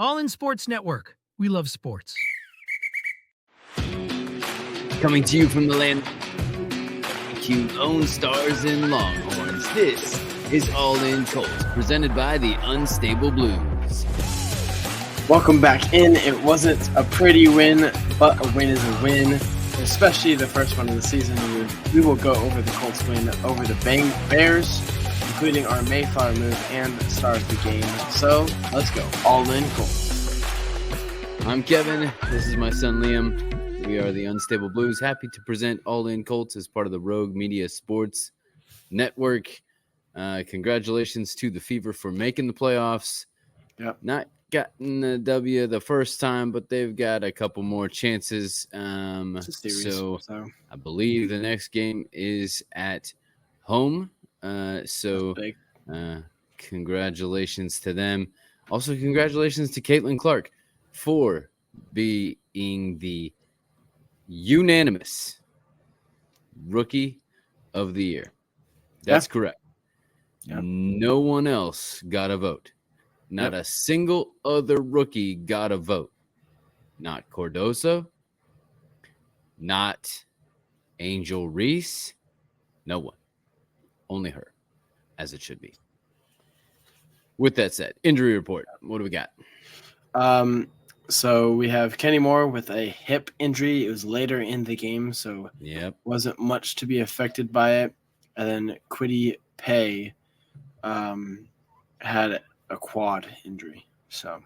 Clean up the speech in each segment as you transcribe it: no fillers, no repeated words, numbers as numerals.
All In Sports Network. We love sports. Coming to you from the land of Lone Stars and Longhorns, this is All In Colts, presented by the Unstable Blues. Welcome back in. It wasn't a pretty win, but a win is a win, especially the first one of the season. We will go over the Colts win over the Bears, including our Mayflower move and the star of the game. So let's go. All In Colts. I'm Kevin. This is my son Liam. We are the Unstable Blues. Happy to present All In Colts as part of the Rogue Media Sports Network. Congratulations to the Fever for making the playoffs. Yep. Not gotten the W the first time, but they've got a couple more chances. So I believe the next game is at home. Congratulations to them. Also, congratulations to Caitlin Clark for being the unanimous Rookie of the Year. That's correct. Yeah. No one else got a vote. Not a single other rookie got a vote. Not Cardoso. Not Angel Reese. No one. Only her, as it should be. With that said, injury report. What do we got? So we have Kenny Moore with a hip injury. It was later in the game, so wasn't much to be affected by it. And then Kwity Paye had a quad injury. So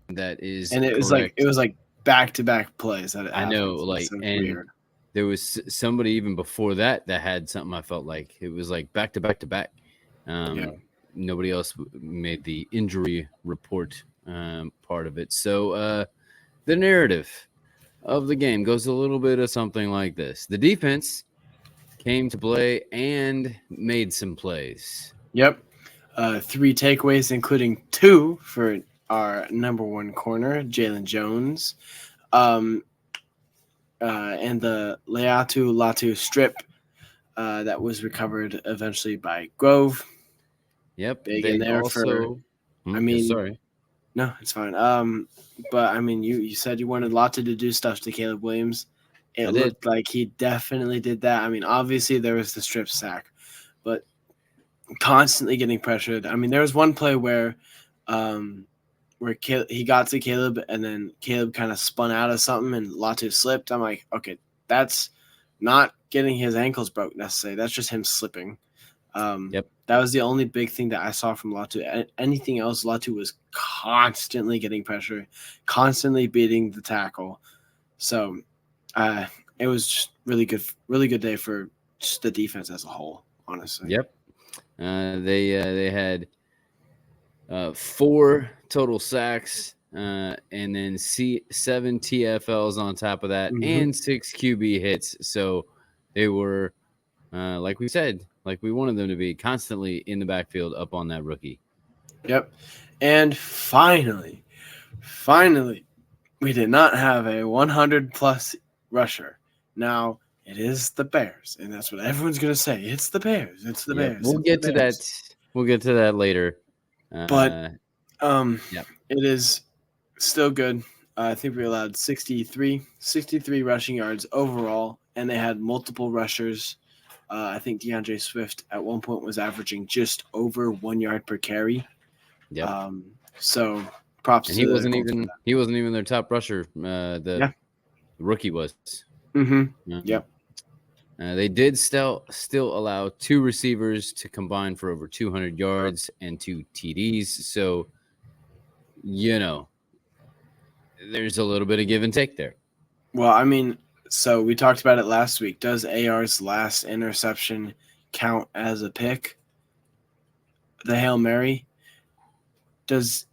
that is, and it was like back-to-back plays. I know, so and weird. There was somebody even before that had something. I felt like it was like back to back. Nobody else made the injury report part of it. So the narrative of the game goes a little bit of something like this: the defense came to play and made some plays. 3 takeaways, including 2 for our number 1 corner, Jalen Jones, and the Latu strip that was recovered eventually by Grove. Big in there also, sorry. No, it's fine. But I mean, you said you wanted Latu to do stuff to Caleb Williams. It looked like he definitely did that. I mean, obviously there was the strip sack, but constantly getting pressured. I mean, there was one play where he got to Caleb and then Caleb kind of spun out of something and Latu slipped. I'm like, okay, that's not getting his ankles broke necessarily. That's just him slipping. That was the only big thing that I saw from Latu. Anything else, Latu was constantly getting pressure, constantly beating the tackle. So it was just really good day for just the defense as a whole, honestly. They had 4 total sacks and then 7 TFLs on top of that and 6 QB hits. So they were, like we said, like we wanted them to be, constantly in the backfield up on that rookie. And finally, we did not have a 100-plus rusher. Now, it is the Bears, and that's what everyone's going to say. It's the Bears. It's the Bears. We'll get to that. We'll get to that later. But it is still good. I think we allowed 63 rushing yards overall, and they had multiple rushers. I think DeAndre Swift at one point was averaging just over 1 yard per carry. So props and to he wasn't even their top rusher. The rookie was. They did still allow 2 receivers to combine for over 200 yards and 2 TDs. So, there's a little bit of give and take there. Well, I mean, so we talked about it last week. Does AR's last interception count as a pick? The Hail Mary? Does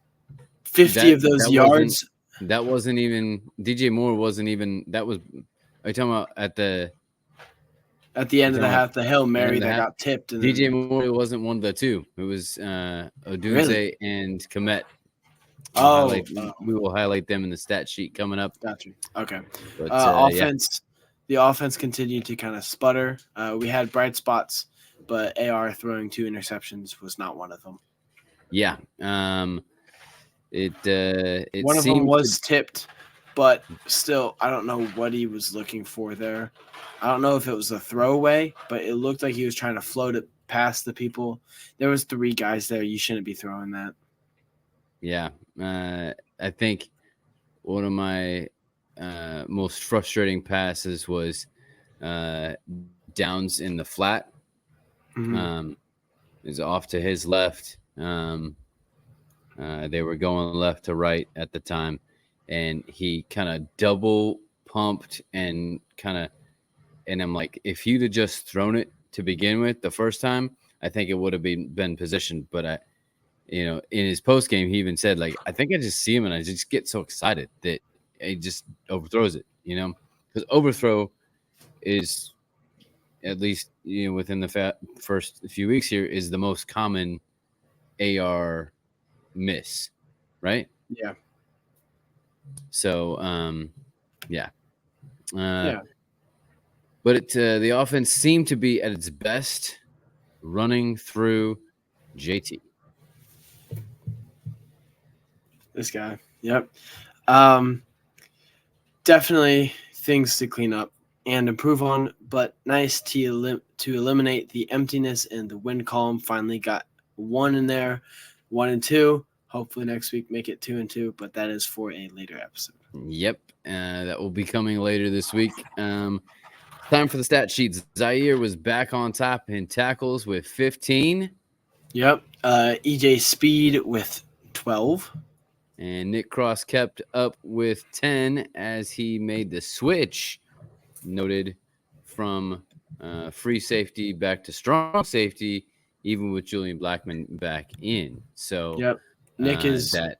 50 of those yards? That wasn't even – DJ Moore wasn't even – that was – are you talking about at the end of the half, the Hail Mary that got tipped? And DJ Moore wasn't one of the 2. It was Odunze and Komet. We will highlight them in the stat sheet coming up. Gotcha. Okay. But, offense. The offense continued to kind of sputter. We had bright spots, but AR throwing 2 interceptions was not one of them. Yeah. It One of them seems was tipped, but still, I don't know what he was looking for there. I don't know if it was a throwaway, but it looked like he was trying to float it past the people. There was 3 guys there. You shouldn't be throwing that. Yeah, I think one of my most frustrating passes was downs in the flat. Mm-hmm. Is off to his left. They were going left to right at the time, and he kind of double pumped and I'm like, if you'd have just thrown it to begin with the first time, I think it would have been positioned. But in his post game, he even said, like, I think I just see him and I just get so excited that he just overthrows it, because overthrow is, at least, within the first few weeks here, is the most common AR miss, right? Yeah. So, yeah. Yeah. But the offense seemed to be at its best running through JT. This guy. Yep. Definitely things to clean up and improve on, but nice to eliminate the emptiness in the win column. Finally got 1 in there, 1 and 2. Hopefully next week make it 2 and 2, but that is for a later episode. Yep, that will be coming later this week. Time for the stat sheets. Zaire was back on top in tackles with 15. Yep. EJ Speed with 12. And Nick Cross kept up with 10 as he made the switch, noted, from free safety back to strong safety, even with Julian Blackman back in. So Yep. Nick is that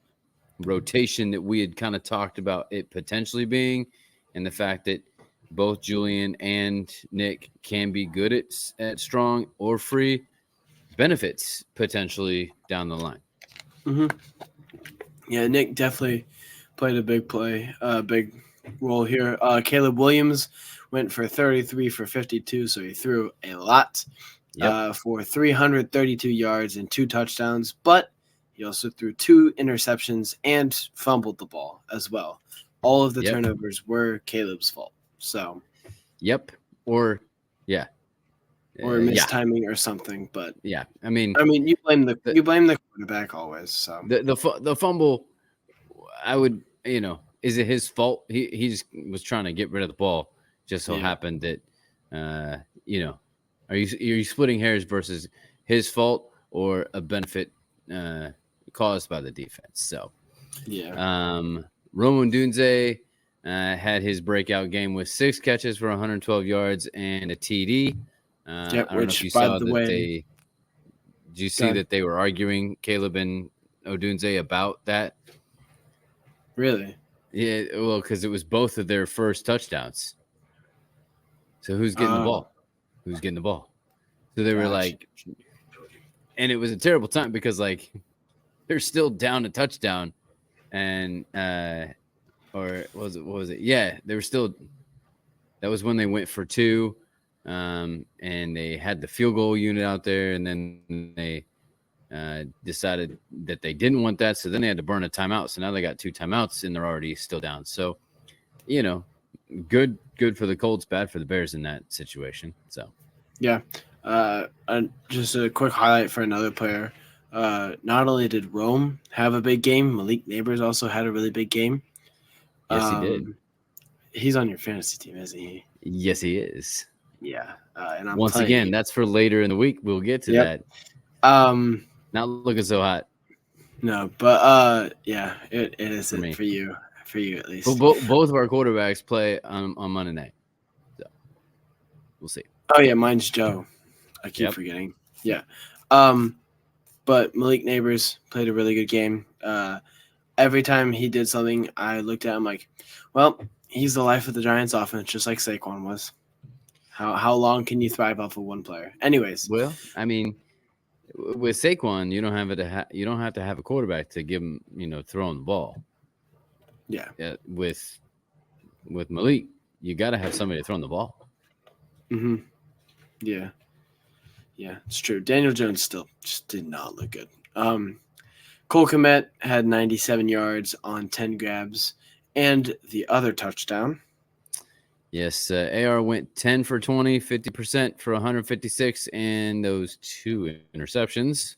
rotation that we had kind of talked about it potentially being, and the fact that both Julian and Nick can be good at strong or free, benefits potentially down the line. Mm-hmm. Yeah, Nick definitely played a big role here. Caleb Williams went for 33 for 52, so he threw a lot for 332 yards and 2 touchdowns, but he also threw 2 interceptions and fumbled the ball as well. All of the turnovers were Caleb's fault. So, or mistiming or something, but I mean, you blame the quarterback always. So the fumble, I would, is it his fault? He just was trying to get rid of the ball. Just so happened that, are you splitting hairs versus his fault or a benefit caused by the defense? So, Roman Dunze had his breakout game with 6 catches for 112 yards and a TD. I don't know if you saw that did you see that they were arguing, Caleb and Odunze, about that? Really? Yeah, well, because it was both of their first touchdowns. So who's getting the ball? Who's getting the ball? So they were like, and it was a terrible time because, like, they're still down a touchdown, and or what was it? Yeah, they were still. That was when they went for 2, and they had the field goal unit out there, and then they decided that they didn't want that, so then they had to burn a timeout. So now they got 2 timeouts, and they're already still down. So, good for the Colts, bad for the Bears in that situation. So, just a quick highlight for another player. Not only did Rome have a big game, Malik Neighbors also had a really big game. Yes, he did. He's on your fantasy team, isn't he? Yes, he is. Yeah, and I'm once again, that's for later in the week. We'll get to that. Not looking so hot. No, but it isn't for you. For you at least. Well, both of our quarterbacks play on Monday night, so we'll see. Oh yeah, mine's Joe. I keep forgetting. Yeah, but Malik Neighbors played a really good game. Every time he did something, I looked at him like, well, he's the life of the Giants offense, just like Saquon was. How long can you thrive off of one player? Anyways, well, I mean, with Saquon, you don't have to have a quarterback to give him, throwing the ball. Yeah. With Malik, you got to have somebody throwing the ball. Mm-hmm. Yeah. Yeah, it's true. Daniel Jones still just did not look good. Cole Kmet had 97 yards on 10 grabs and the other touchdown. Yes, AR went 10 for 20, 50% for 156, and those 2 interceptions.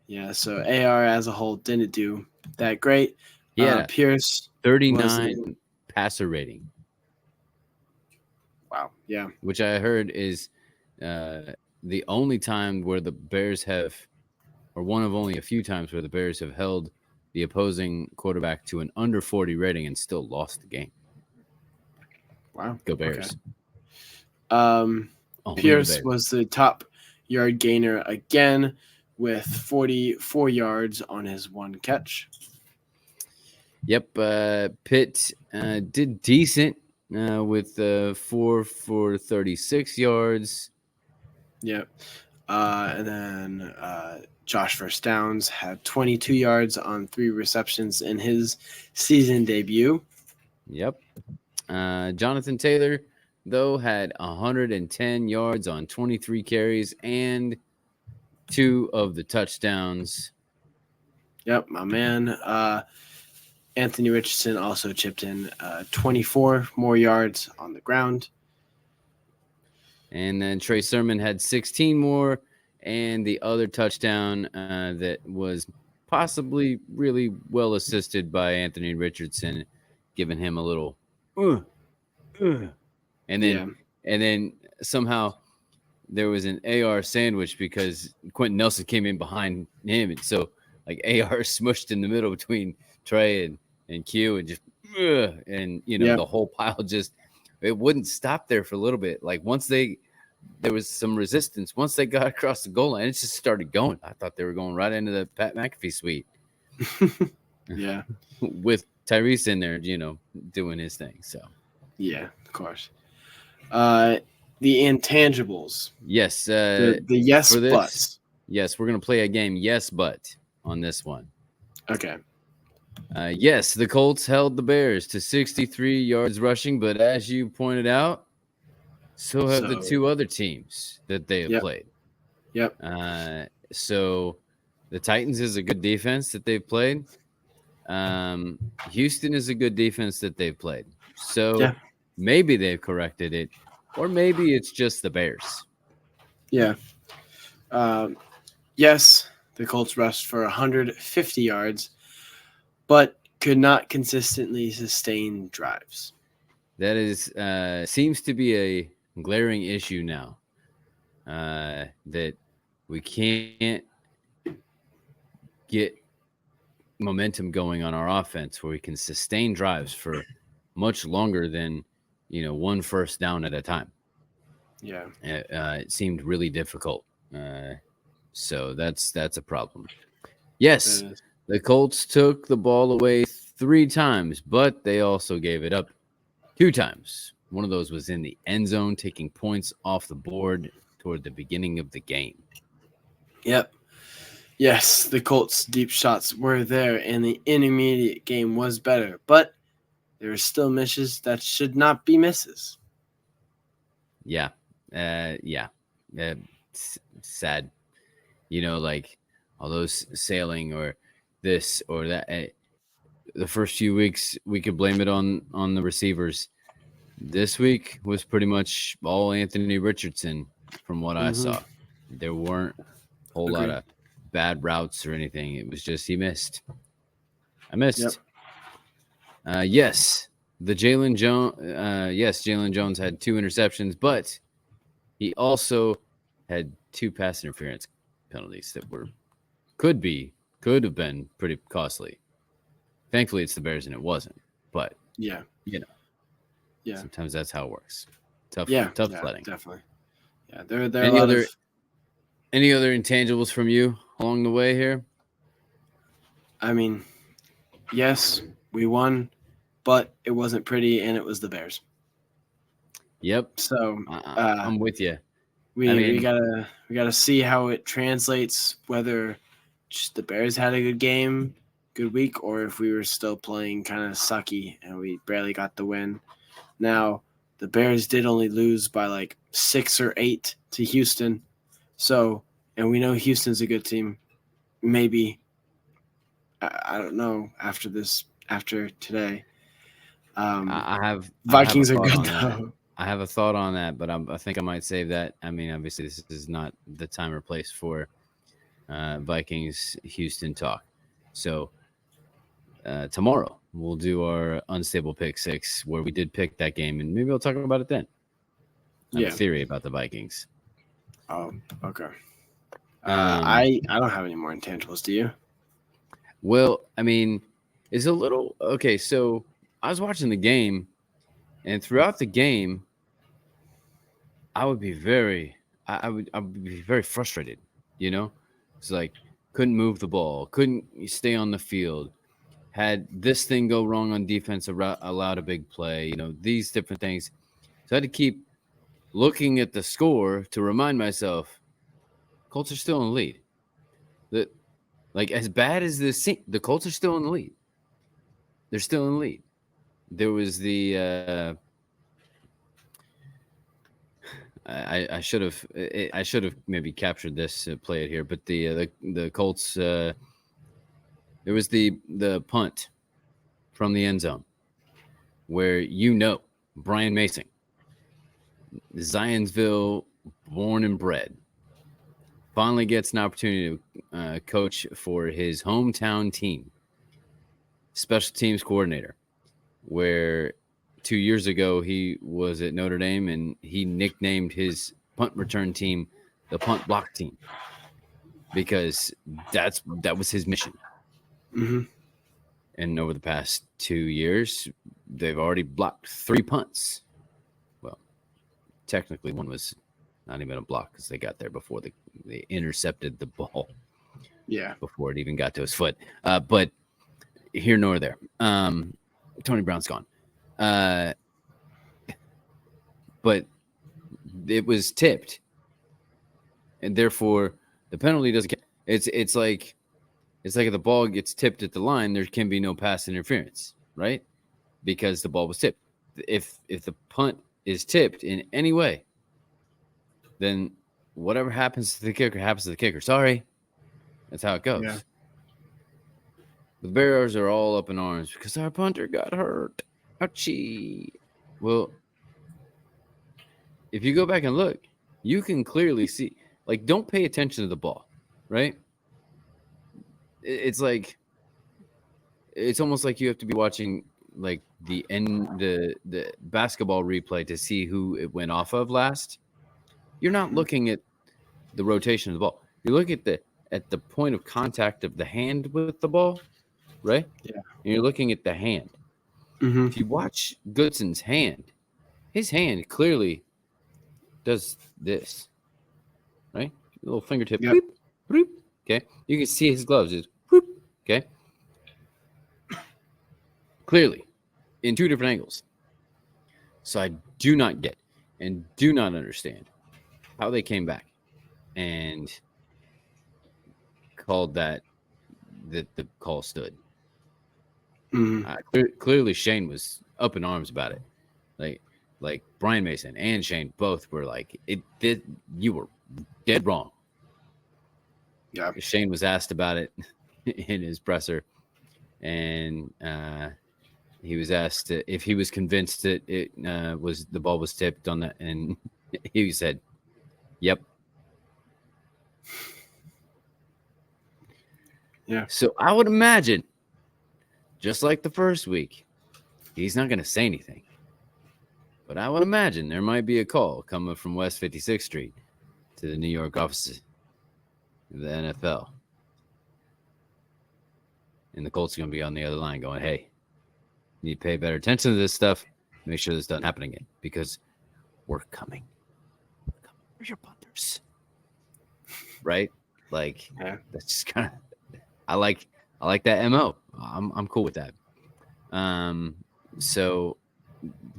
Yeah, so AR as a whole didn't do that great. Yeah, Pierce 39 passer rating. Wow, yeah. Which I heard is the only time where the Bears have, or one of only a few times where the Bears have held the opposing quarterback to an under 40 rating and still lost the game. Wow. Go Bears. Okay. Pierce was the top yard gainer again with 44 yards on his one catch. Yep. Pitt did decent with 4 for 36 yards. Yep. And then Josh First Downs had 22 yards on 3 receptions in his season debut. Yep. Jonathan Taylor, though, had 110 yards on 23 carries and 2 of the touchdowns. Yep, my man. Anthony Richardson also chipped in 24 more yards on the ground. And then Trey Sermon had 16 more, and the other touchdown that was possibly really well assisted by Anthony Richardson, giving him a little, and then somehow there was an AR sandwich because Quentin Nelson came in behind him, and so like AR smushed in the middle between Trey and Q, and just the whole pile just it wouldn't stop there for a little bit. Like there was some resistance. Once they got across the goal line, it just started going. I thought they were going right into the Pat McAfee suite. Yeah. With Tyrese in there, doing his thing. So yeah, of course. The intangibles. Yes. The yes buts. Yes, we're gonna play a game. Yes, but on this one. Okay. Yes, the Colts held the Bears to 63 yards rushing, but as you pointed out, so have the 2 other teams that they have played. Yep. So the Titans is a good defense that they've played. Houston is a good defense that they've played. So maybe they've corrected it, or maybe it's just the Bears. Yeah. Yes, the Colts rushed for 150 yards, but could not consistently sustain drives. That is seems to be a glaring issue now. That we can't get momentum going on our offense where we can sustain drives for much longer than one first down at a time. Yeah. It seemed really difficult. So that's a problem. Yes, the Colts took the ball away 3 times, but they also gave it up 2 times. One of those was in the end zone, taking points off the board toward the beginning of the game. Yep. Yes, the Colts' deep shots were there, and the intermediate game was better, but there are still misses that should not be misses. Yeah. Sad. Like all those sailing or this or that. The first few weeks, we could blame it on the receivers. This week was pretty much all Anthony Richardson from what I saw. There weren't a whole lot of bad routes or anything. It was just he missed. I missed. Yep. Yes, Jalen Jones had 2 interceptions, but he also had 2 pass interference penalties that could have been pretty costly. Thankfully, it's the Bears and it wasn't. But sometimes that's how it works. Tough sledding. Definitely. Yeah, there any other intangibles from you along the way here? I mean, yes, we won, but it wasn't pretty, and it was the Bears. Yep. So I'm with you. We gotta see how it translates. Whether just the Bears had a good week, or if we were still playing kind of sucky and we barely got the win. Now the Bears did only lose by like 6 or 8 to Houston. So, and we know Houston's a good team. Maybe I don't know after today. I have Vikings a are thought good on that. though. I have a thought on that, but I think I might save that. I mean, obviously, this is not the time or place for Vikings Houston talk. So tomorrow we'll do our unstable pick 6, where we did pick that game, and maybe we'll talk about it then. I have a theory about the Vikings. Oh, okay. I don't have any more intangibles. Do you? Well, I mean, it's a little okay. So I was watching the game, and throughout the game, I would be I would be very frustrated. You know, it's like couldn't move the ball, couldn't stay on the field, had this thing go wrong on defense, allowed a big play. You know, these different things. So I had to keep looking at the score to remind myself, Colts are still in the lead. That, like, as bad as this, the Colts are still in the lead. They're still in the lead. There was the I should have maybe captured this, play it here, but the Colts, there was the punt from the end zone where Brian Mason, Zionsville born and bred, finally gets an opportunity to coach for his hometown team, special teams coordinator, where 2 years ago he was at Notre Dame and he nicknamed his punt return team the punt block team because that was his mission. Mm-hmm. And over the past 2 years, they've already blocked 3 punts. Well, technically one was not even a block because they got there before they intercepted the ball. Yeah. Before it even got to his foot. But here nor there. Tony Brown's gone. But it was tipped, and therefore the penalty doesn't count. It's like if the ball gets tipped at the line, there can be no pass interference, right? Because the ball was tipped. If the punt is tipped in any way, then whatever happens to the kicker happens to the kicker. Sorry, that's how it goes. Yeah. The Bears are all up in arms because our punter got hurt. Ouchie. Well, if you go back and look, you can clearly see, like, don't pay attention to the ball, right? It's like, it's almost like you have to be watching like the basketball replay to see who it went off of last. You're not looking at the rotation of the ball. You're looking at the point of contact of the hand with the ball, right? Yeah. And you're looking at the hand. Mm-hmm. If you watch Goodson's hand, his hand clearly does this, right? A little fingertip. Yep. Boop, boop, okay. You can see his gloves. Is boop, okay. Clearly, in 2 different angles. So I do not get and do not understand how they came back and called that the call stood. Mm-hmm. Clearly, Shane was up in arms about it. Like Brian Mason and Shane both were like, you were dead wrong. Yeah. Shane was asked about it in his presser, and he was asked if he was convinced that the ball was tipped on that, and he said, "Yep." Yeah. So I would imagine, just like the first week, he's not going to say anything. But I would imagine there might be a call coming from West 56th Street to the New York offices of the NFL. And the Colts are going to be on the other line going, hey, you need to pay better attention to this stuff. Make sure this doesn't happen again because we're coming. Where's your punters? Right? Like, Yeah. that's just kind of, I like that MO. I'm cool with that. So,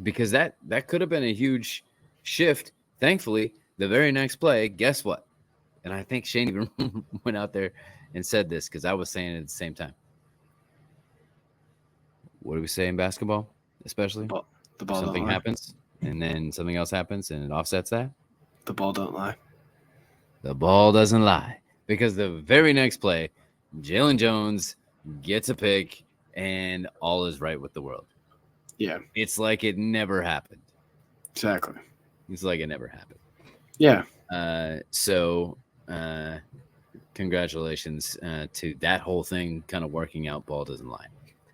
because that could have been a huge shift. Thankfully, the very next play, guess what? And I think Shane even went out there and said this because I was saying it at the same time. What do we say in basketball, especially? The ball something don't lie. happens, and then something else happens, and it offsets that. The ball don't lie. The ball doesn't lie. Because the very next play, Jalen Jones gets a pick, and all is right with the world. Yeah. It's like it never happened. Exactly. It's like it never happened. Yeah. So congratulations to that whole thing kind of working out. Ball doesn't lie.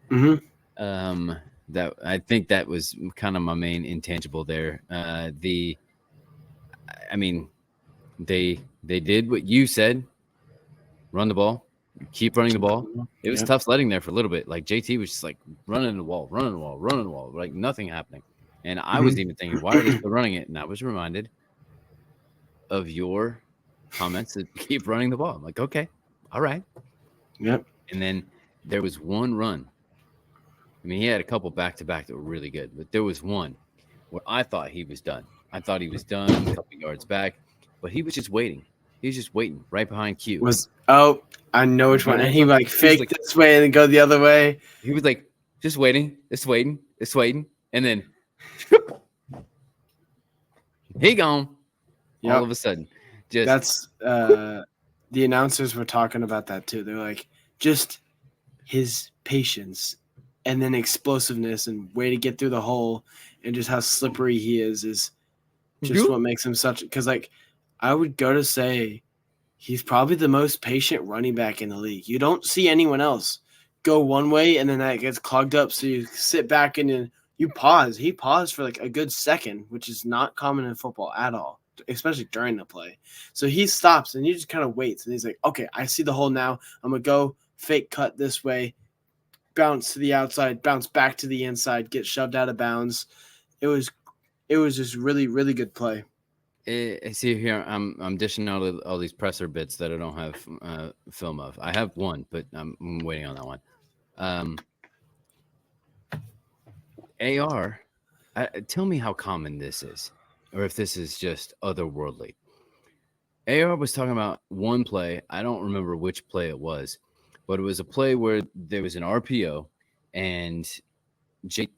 Mm-hmm. That I think that was kind of my main intangible there. They did what you said. Run the ball. Keep running the ball. It was tough sledding there for a little bit. Like JT was just like running the wall, like nothing happening. And I was even thinking, why are they still running it? And I was reminded of your comments that keep running the ball. I'm like, okay, all right. Yep. And then there was one run. I mean, he had a couple back-to-back that were really good, but there was one where I thought he was done. I thought he was done a couple yards back, but he was just waiting. He was just waiting right behind Q. I know which one. And he faked this way and then go the other way. He was like, just waiting, it's waiting. And then he gone. Yep. All of a sudden. That's the announcers were talking about that too. They're like, just his patience and then explosiveness and way to get through the hole and just how slippery he is just what makes him such – because, like, I would go to say he's probably the most patient running back in the league. You don't see anyone else go one way and then that gets clogged up, so you sit back and you pause. He paused for, like, a good second, which is not common in football at all, especially during the play. So he stops and he just kind of waits, and he's like, okay, I see the hole now. I'm going to go fake cut this way, bounce to the outside, bounce back to the inside, get shoved out of bounds. It was just really, really good play. I see here. I'm dishing out all these presser bits that I don't have film of. I have one, but I'm waiting on that one. AR, tell me how common this is, or if this is just otherworldly. AR was talking about one play. I don't remember which play it was, but it was a play where there was an RPO, and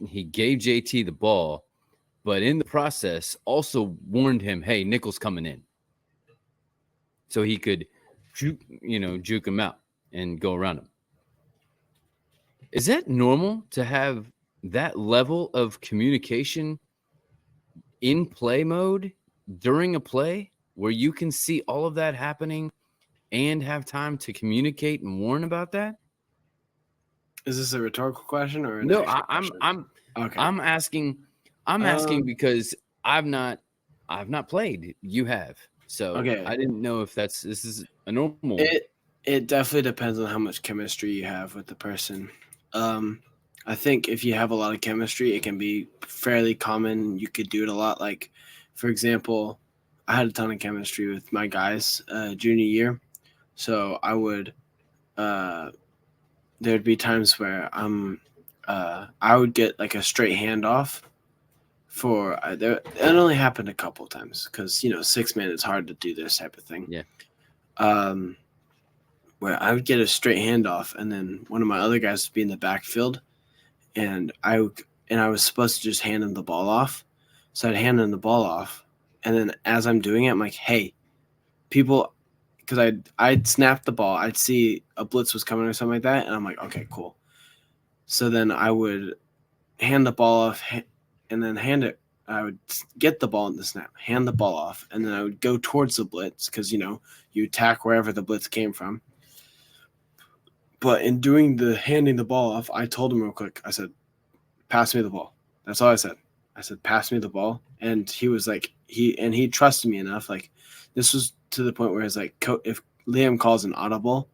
he gave JT the ball, but in the process also warned him, hey, nickel's coming in. So he could juke him out and go around him. Is that normal to have that level of communication in play mode during a play where you can see all of that happening and have time to communicate and warn about that? Is this a rhetorical question or no? I'm asking. I'm asking because I've not played. You have, so okay. I didn't know if this is a normal. It definitely depends on how much chemistry you have with the person. I think if you have a lot of chemistry, it can be fairly common. You could do it a lot. Like, for example, I had a ton of chemistry with my guys junior year, so I would. There'd be times where I would get like a straight handoff. It only happened a couple times because 6-man it's hard to do this type of thing. Yeah. Where I would get a straight handoff, and then one of my other guys would be in the backfield, and I was supposed to just hand him the ball off. So I'd hand him the ball off, and then as I'm doing it, I'm like, hey, people, because I'd snap the ball, I'd see a blitz was coming or something like that, and I'm like, okay, cool. So then I would hand the ball off. And then I would get the ball in the snap, hand the ball off, and then I would go towards the blitz because, you attack wherever the blitz came from. But in doing the handing the ball off, I told him real quick, I said, pass me the ball. That's all I said. I said, pass me the ball. And he was like, he trusted me enough. Like, this was to the point where it's like, if Liam calls an audible,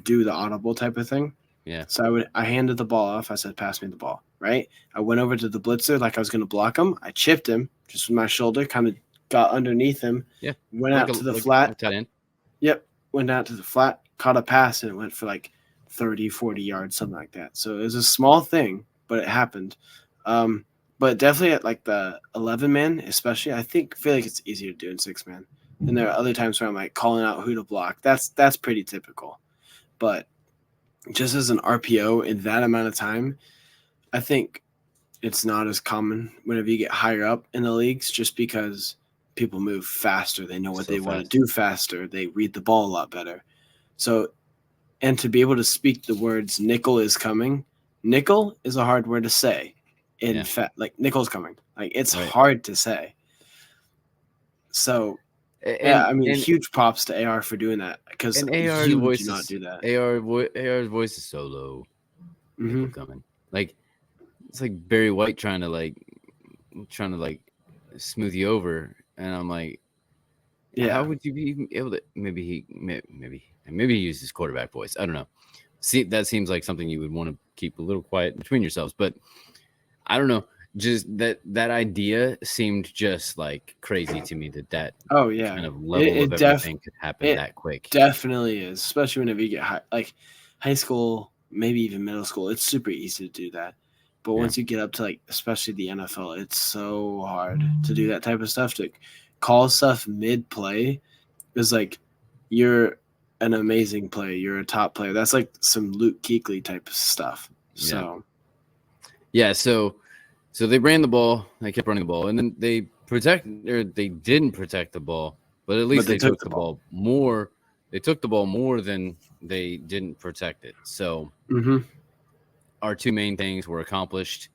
do the audible type of thing. Yeah. So I handed the ball off. I said, pass me the ball. Right. I went over to the blitzer like I was going to block him. I chipped him just with my shoulder, kind of got underneath him. Yeah. Went out to the flat. Yep. Went out to the flat, caught a pass, and it went for like 30, 40 yards, something like that. So it was a small thing, but it happened. But definitely at like the 11-man, especially, I feel like it's easier to do in 6-man. And there are other times where I'm like calling out who to block. That's pretty typical. But just as an RPO in that amount of time, I think it's not as common whenever you get higher up in the leagues, just because people move faster. They know what they want to do faster. They read the ball a lot better. So and to be able to speak the words "nickel is coming." Nickel is a hard word to say. In fact, like nickel's coming, like it's hard to say. So, I mean, huge props to AR for doing that because you do not do that. AR's voice is so low. Nickel coming, like it's like Barry White trying to smooth you over, and I'm like, how would you be able to? Maybe he used his quarterback voice. I don't know. See, that seems like something you would want to keep a little quiet between yourselves, but I don't know. Just that idea seemed just like crazy to me that kind of level of everything could happen that quick. Definitely is, especially whenever you get high school, maybe even middle school. It's super easy to do that, but once you get up to like especially the NFL, it's so hard to do that type of stuff. To call stuff mid play is like you're an amazing player. You're a top player. That's like some Luke Kuechly type of stuff. So So they ran the ball. They kept running the ball, and then they didn't protect the ball, but at least they took the ball more. They took the ball more than they didn't protect it. So our two main things were accomplished.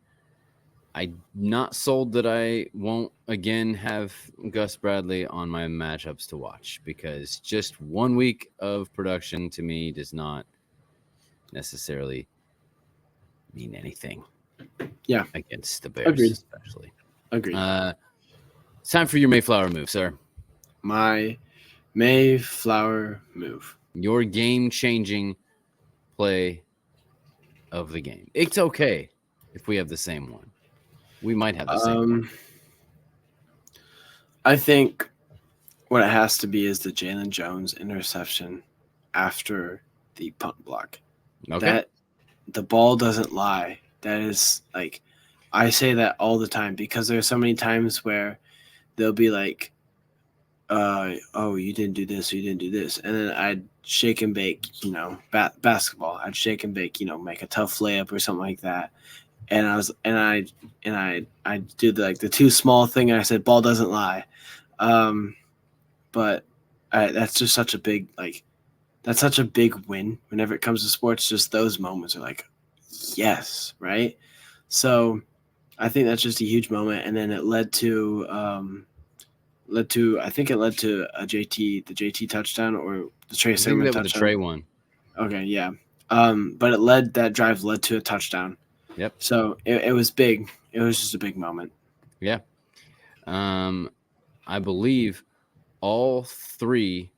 I'm not sold that I won't again have Gus Bradley on my matchups to watch because just 1 week of production to me does not necessarily mean anything. Yeah, against the Bears, especially. Agreed. It's time for your Mayflower move, sir. My Mayflower move. Your game-changing play of the game. It's okay if we have the same one. We might have the same one. I think what it has to be is the Jalen Jones interception after the punt block. Okay. That the ball doesn't lie. That is like, I say that all the time because there's so many times where they'll be like, oh, you didn't do this, or you didn't do this. And then I'd shake and bake, basketball. I'd shake and bake, make a tough layup or something like that. And I do the too small thing. And I said, ball doesn't lie. But that's just such a big, that's such a big win whenever it comes to sports. Just those moments are like, yes, right? So I think that's just a huge moment. And then it led to a JT touchdown or the Trey Sermon touchdown. The Trey one. Okay, yeah. But that drive led to a touchdown. Yep. So it was big. It was just a big moment. Yeah. I believe all 3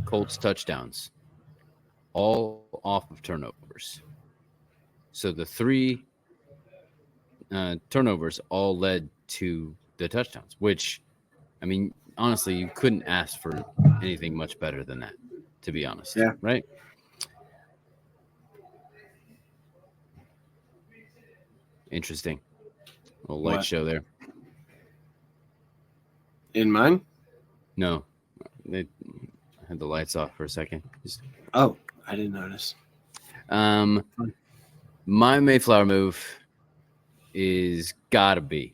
Colts touchdowns, all off of turnovers. So the 3 turnovers all led to the touchdowns, which, I mean, honestly, you couldn't ask for anything much better than that, to be honest. Yeah. Right? Interesting. A little light show there. In mine? No. They had the lights off for a second. Oh, I didn't notice. My Mayflower move is gotta be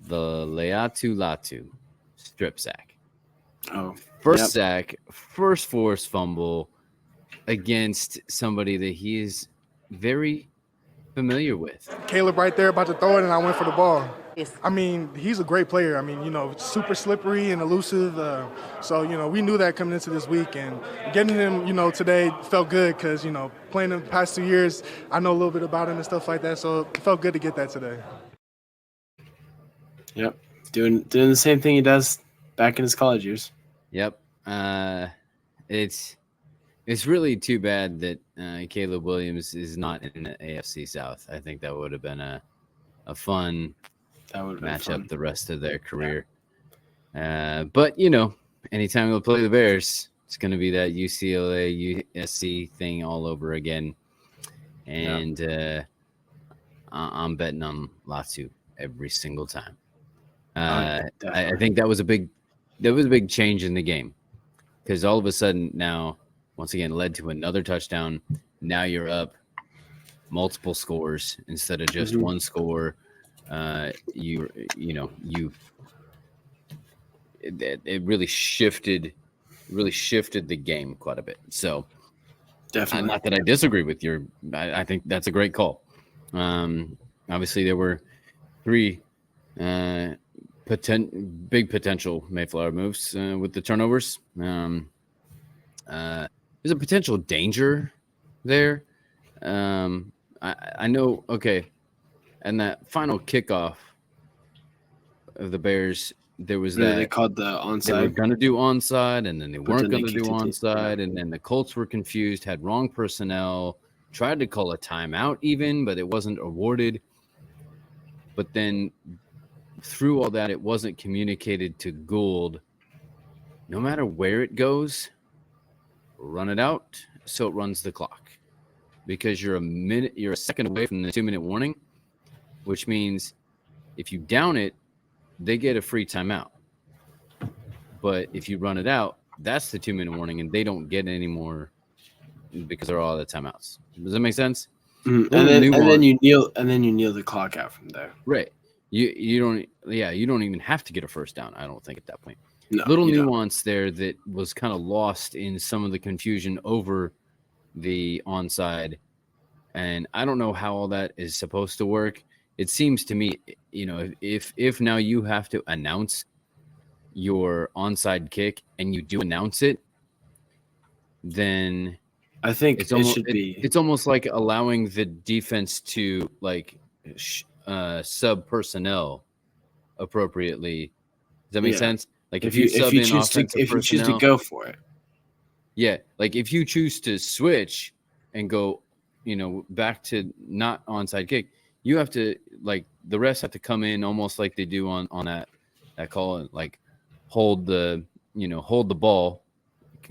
the Leatu Latu strip sack. Oh, first sack, first forced fumble against somebody that he is very familiar with. Caleb right there about to throw it, and I went for the ball. I mean, he's a great player. I mean, super slippery and elusive. So, we knew that coming into this week. And getting him, today felt good because, playing the past 2 years, I know a little bit about him and stuff like that. So it felt good to get that today. Yep. Doing the same thing he does back in his college years. Yep. It's really too bad that Caleb Williams is not in the AFC South. I think that would have been a fun matchup the rest of their career. But, anytime they'll play the Bears, it's going to be that UCLA, USC thing all over again. And I'm betting on Latu every single time. I think that was a big change in the game because all of a sudden now, once again, led to another touchdown. Now you're up multiple scores instead of just one score. It really shifted the game quite a bit. So Definitely. Not that I disagree with your. I think that's a great call. Obviously, there were 3 big potential Mayflower moves with the turnovers. There's a potential danger there. I know. Okay, and that final kickoff of the Bears, there was that they called the onside. They were going to do onside, and then they weren't going to do onside, and then the Colts were confused, had wrong personnel, tried to call a timeout even, but it wasn't awarded. But then through all that, it wasn't communicated to Gould. No matter where it goes, run it out so it runs the clock, because you're a second away from the 2-minute warning, which means if you down it, they get a free timeout. But if you run it out, that's the 2-minute warning, and they don't get any more because they're all the timeouts. Does that make sense? Mm-hmm. And then you kneel the clock out from there. Right. You don't even have to get a first down, I don't think, at that point. No, little nuance there that was kind of lost in some of the confusion over the onside, and I don't know how all that is supposed to work. It seems to me, if now you have to announce your onside kick and you do announce it, then I think it's almost like allowing the defense to sub personnel appropriately. Does that make sense? Like if you choose to go for it. Yeah, like if you choose to switch and go, back to not onside kick, you have to, the refs have to come in almost like they do on that call, hold the ball,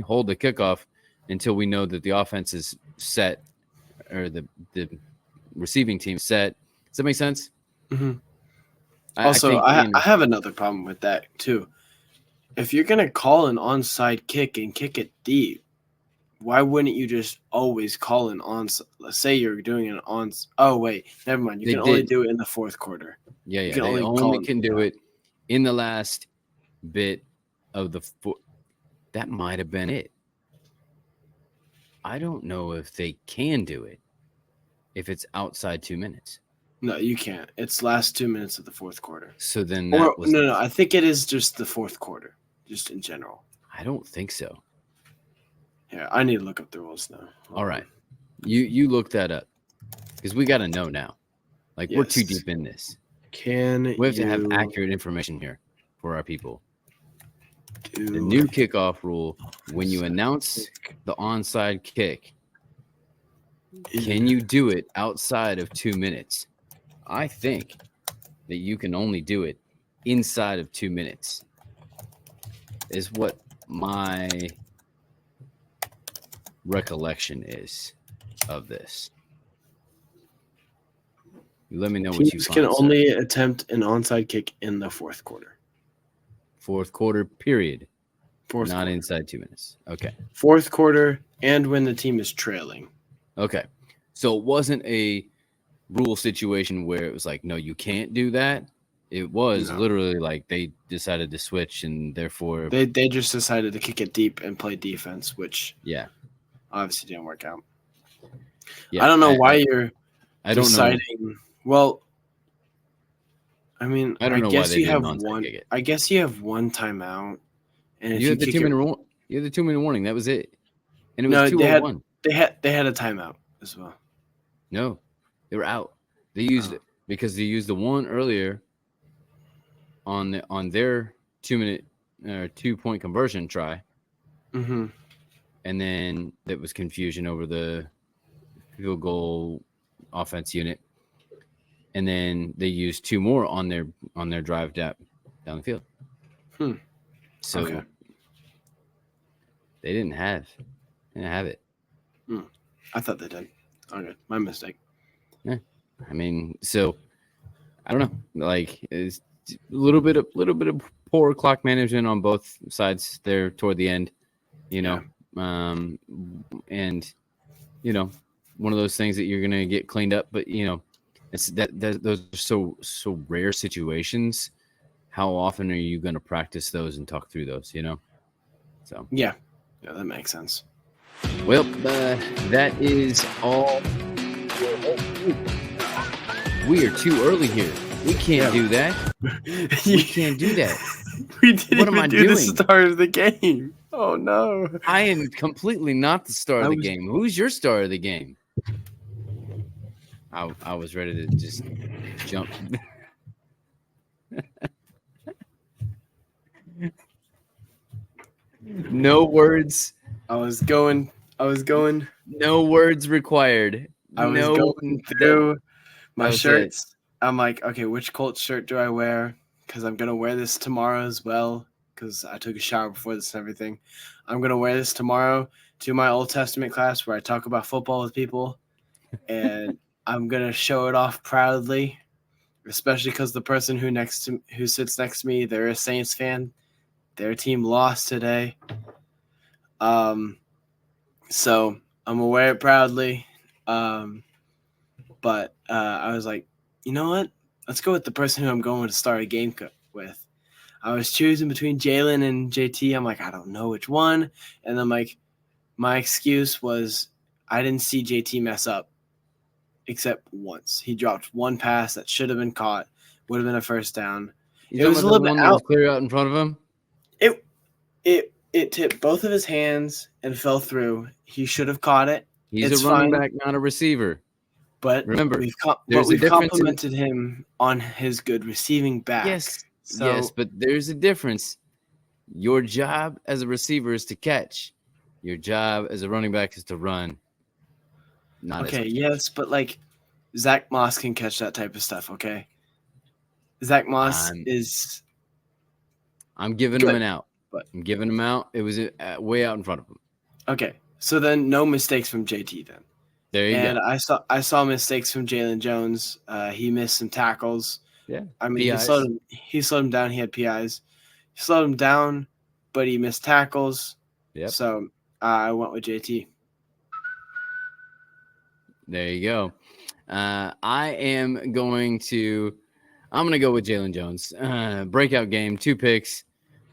hold the kickoff until we know that the offense is set, or the receiving team is set. Does that make sense? Mm-hmm. I have another problem with that too. If you're gonna call an onside kick and kick it deep, why wouldn't you just always call an onside? Let's say you're doing an ons. Oh wait, never mind. You can only do it in the fourth quarter. Yeah. They only can do it in the last bit of the. That might have been it. I don't know if they can do it if it's outside 2 minutes. No, you can't. It's last 2 minutes of the fourth quarter. So then no. I think it is just the fourth quarter, just in general. I don't think so. Yeah, I need to look up the rules now. All right, you look that up, because we got to know now. We're too deep in this. We have to have accurate information here for our people. The new kickoff rule: when you announce the onside kick, can you do it outside of 2 minutes? I think that you can only do it inside of 2 minutes, is what my recollection is of this. Let me know what you find. Teams can only attempt an onside kick in the fourth quarter. Fourth quarter, period. Not quarter. Inside 2 minutes. Okay. Fourth quarter, and when the team is trailing. Okay. So it wasn't a rule situation where it was like, no, you can't do that. It was literally they decided to switch, and therefore they just decided to kick it deep and play defense, which obviously didn't work out. Yeah, I don't know why you're deciding. Well, I mean, I guess you have one. I guess you have one timeout, and if you have the 2 minute rule. You have the 2 minute warning. That was it, and it was 2:01. They had a timeout as well. No, they were out. They used it because they used the one earlier on their 2 minute 2-point conversion try. Mm-hmm. And then there was confusion over the field goal offense unit. And then they used 2 more on their drive down the field. So they didn't have it. I thought they did. Okay, my mistake. Yeah, I mean, so I don't know. It's a little bit of poor clock management on both sides there toward the end. And one of those things that you're gonna get cleaned up, but it's that those are so rare situations. How often are you gonna practice those and talk through those? So yeah, that makes sense. Well, that is all. We are too early here. We can't do that. We can't do that. We didn't What am even I do the doing? start of the game. Oh no! I am completely not the star of the game. Who's your star of the game? I was ready to just jump. No words. I was going. No words required. I was going through my shirts. I'm like, okay, which Colts shirt do I wear? Because I'm gonna wear this tomorrow as well. Because I took a shower before this and everything. I'm gonna wear this tomorrow to my Old Testament class where I talk about football with people, and I'm gonna show it off proudly. Especially because the person who sits next to me, they're a Saints fan. Their team lost today. So I'm gonna wear it proudly. But I was like, you know what? Let's go with the person who I'm going to start a game with. I was choosing between Jalen and JT. I'm like, I don't know which one. And then my excuse was I didn't see JT mess up except once. He dropped one pass that should have been caught, would have been a first down. It was a little bit out. Clear out in front of him. It tipped both of his hands and fell through. He should have caught it. He's a running back, not a receiver. But remember, we've complimented him on his good receiving back. Yes, but there's a difference. Your job as a receiver is to catch. Your job as a running back is to run. Yes, but like Zach Moss can catch that type of stuff. Okay, Zach Moss is. I'm giving him an out. But I'm giving him out. It was way out in front of him. Okay, so then no mistakes from JT then. There you go. And I saw mistakes from Jalen Jones. He missed some tackles. Yeah, I mean he slowed him down. He had PIs. He slowed him down, but he missed tackles. Yep. So I went with JT. There you go. I'm going to go with Jalen Jones. Breakout game, 2 picks.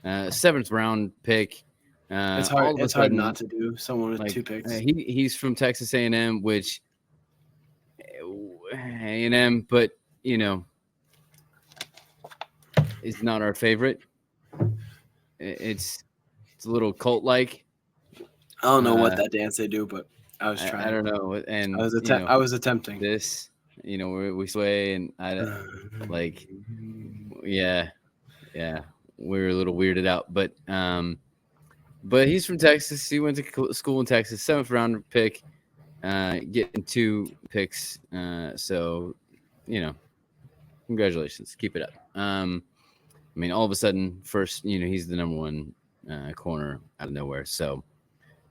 7th round pick. It's hard not to do someone with 2 picks. He's from Texas A&M, which A&M, but is not our favorite. It's a little cult-like. I don't know what that dance they do, but I was trying. I don't know, and I was attempting this. We sway, and yeah. We were a little weirded out, but he's from Texas. He went to school in Texas. 7th round pick, getting 2 picks. So, congratulations. Keep it up. All of a sudden, first, he's the number 1 corner out of nowhere. So,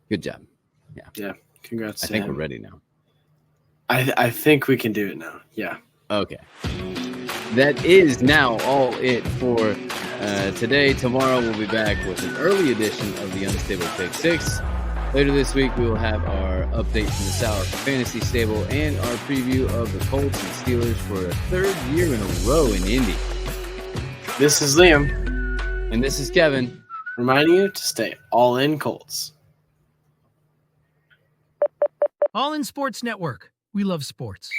good job. Yeah. Congrats. I think we're ready now. I think we can do it now. Yeah. Okay. That is now all it for today. Tomorrow we'll be back with an early edition of the Unstable Pick 6. Later this week we will have our update from the Sour Fantasy Stable and our preview of the Colts and Steelers for a 3rd year in a row in Indy. This is Liam. And this is Kevin. Reminding you to stay all in Colts. All in Sports Network. We love sports.